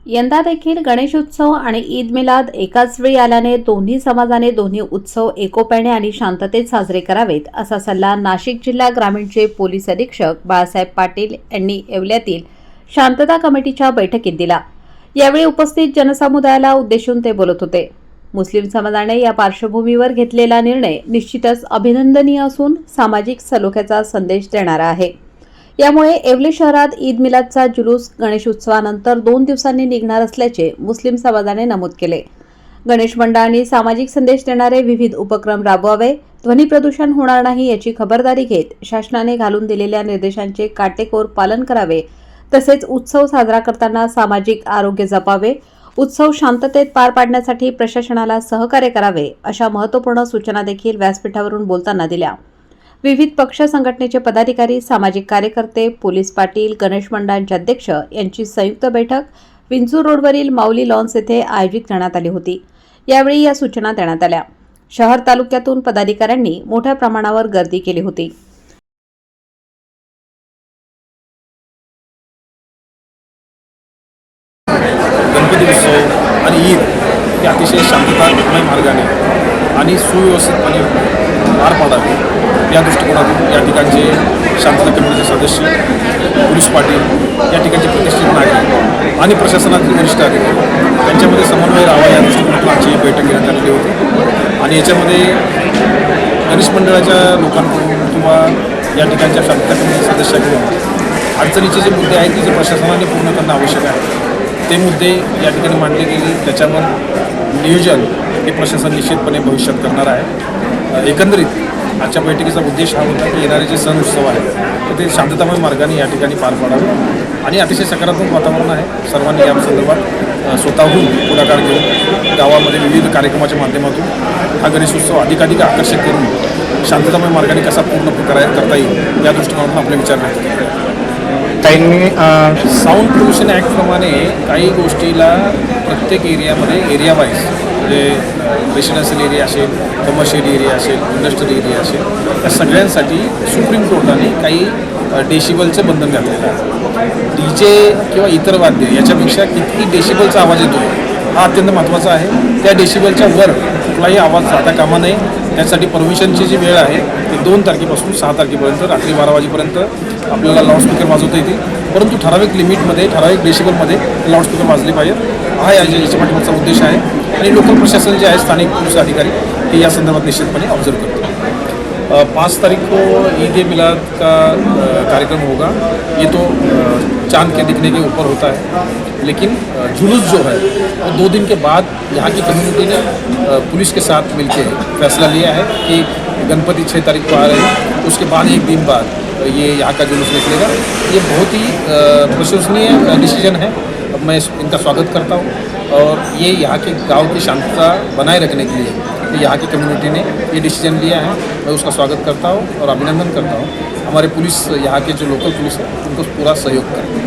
यंदा देखील गणेशोत्सव आणि ईद मिलाद एकाच वेळी आल्याने दोन्ही समाजाने दोन्ही उत्सव एकोप्याने आणि शांततेत साजरे करावेत असा सल्ला नाशिक जिल्हा ग्रामीणचे पोलीस अधीक्षक बाळासाहेब पाटील यांनी येवल्यातील शांतता कमिटीच्या बैठकीत दिला। यावेळी उपस्थित जनसमुदायाला उद्देशून ते बोलत होते। मुस्लिम समाजाने या पार्श्वभूमीवर घेतलेला निर्णय निश्चितच अभिनंदनीय असून सामाजिक सलोख्याचा संदेश देणारा आहे। यामुळे येवले शहरात ईद मिलादचा जुलूस गणेशोत्सवानंतर 2 दिवसांनी निघणार असल्याचे मुस्लिम समाजाने नमूद केले। गणेश मंडळांनी सामाजिक संदेश देणारे विविध उपक्रम राबवावे, ध्वनी प्रदूषण होणार नाही याची खबरदारी घेत शासनाने घालून दिलेल्या निर्देशांचे काटेकोर पालन करावे, तसेच उत्सव साजरा करताना सामाजिक आरोग्य जपावे, उत्सव शांततेत पार पाडण्यासाठी प्रशासनाला सहकार्य करावे अशा महत्त्वपूर्ण सूचना देखील व्यासपीठावरून बोलताना दिल्या। विविध पक्ष संघटनेचे पदाधिकारी, सामाजिक कार्यकर्ते, पोलीस पाटील, गणेश मंडळांचे अध्यक्ष यांची संयुक्त बैठक विंचूर रोडवरील माऊली लॉन्स येथे आयोजित करण्यात आली होती। यावेळी या सूचना देण्यात आल्या। शहर तालुक्यातून पदाधिकाऱ्यांनी मोठ्या प्रमाणावर गर्दी केली होती। गणपती उत्सव आणि ईद हे अतिशय शांततामय मार्गाने आणि सुव्यवस्थितपणे पार पाडावे या दृष्टिकोनातून या ठिकाणचे शांतता कमिटीचे सदस्य, पोलीस पाटील, या ठिकाणचे प्रतिष्ठित नागरिक आणि प्रशासनातील वरिष्ठ अधिकारी यांच्यामध्ये समन्वय राहावा या दृष्टिकोनातून आजची बैठक घेण्यात आलेली होती। आणि याच्यामध्ये गणेश मंडळाच्या लोकांकडून किंवा या ठिकाणच्या शांतता कमिटीच्या सदस्याकडून अडचणीचे जे मुद्दे आहेत ते प्रशासनाने पूर्ण करणं आवश्यक आहे ते मुद्दे या ठिकाणी मांडले गेले। त्याच्यावर नियोजन हे प्रशासन निश्चितपणे भविष्यात करणार आहे। एकंदरीत आजच्या बैठकीचा उद्देश हा होता की येणारे जे सण उत्सव आहेत तर ते शांततामय मार्गाने या ठिकाणी पार पाडावे आणि अतिशय सकारात्मक वातावरण आहे। सर्वांनी या संदर्भात स्वतःहून पुढाकार घेऊन गावामध्ये विविध कार्यक्रमाच्या माध्यमातून हा गणेशोत्सव अधिकाधिक आकर्षक करून शांततामय मार्गाने कसा पूर्ण करता येईल या दृष्टिकोनातून आपले विचार व्यक्त केले। साऊंड पोल्युशन ॲक्टप्रमाणे काही गोष्टीला प्रत्येक एरियामध्ये एरिया वाईज म्हणजे रेसिडेन्शियल एरिया असेल, कमर्शियल एरिया असेल, इंडस्ट्रियल एरिया असेल, या सगळ्यांसाठी सुप्रीम कोर्टाने काही डेसिबलचं बंधन घातलेलं आहे। DJ किंवा इतर वाद्य याच्यापेक्षा किती डेसिबलचा आवाज येतो हा अत्यंत महत्त्वाचा आहे। त्या डेसिबलच्या वर कुठलाही आवाज जाता कामा नये। त्यासाठी परमिशनची जी वेळ आहे ती 2 तारखेपासून 6 तारखेपर्यंत रात्री 12 वाजेपर्यंत आपल्याला लाऊडस्पीकर वाजवता येतील, परंतु ठराविक लिमिटमध्ये, ठराविक डेसिबलमध्ये लाऊडस्पीकर वाजले पाहिजे हा याच्या पाठीमागचा उद्देश आहे। आणि लोकल प्रशासन जे आहे, स्थानिक पोलीस अधिकारी हे या संदर्भात निश्चितपणे ऑब्जर्व करतो। 5 तारीख को ईद मिलाद का कार्यक्रम होगा। ये तो चांद के दिखने के ऊपर होता है, लेकिन जुलूस जो है वो 2 दिन के बाद यहाँ की कम्युनिटी ने पुलिस के साथ मिलकर फैसला लिया है कि गणपति 6 तारीख को आ रहे हैं, उसके बाद 1 दिन बाद ये यहाँ का जुलूस निकलेगा। ये बहुत ही प्रशंसनीय डिसीजन है। अब मैं इनका स्वागत करता हूँ और ये यहाँ के गांव की शांतता बनाए रखने के लिए यहाँ की कम्युनिटी ने ये डिसीजन लिया है। मैं उसका स्वागत करता हूँ और अभिनंदन करता हूँ। हमारे पुलिस, यहाँ के जो लोकल पुलिस है उनको पूरा सहयोग करें।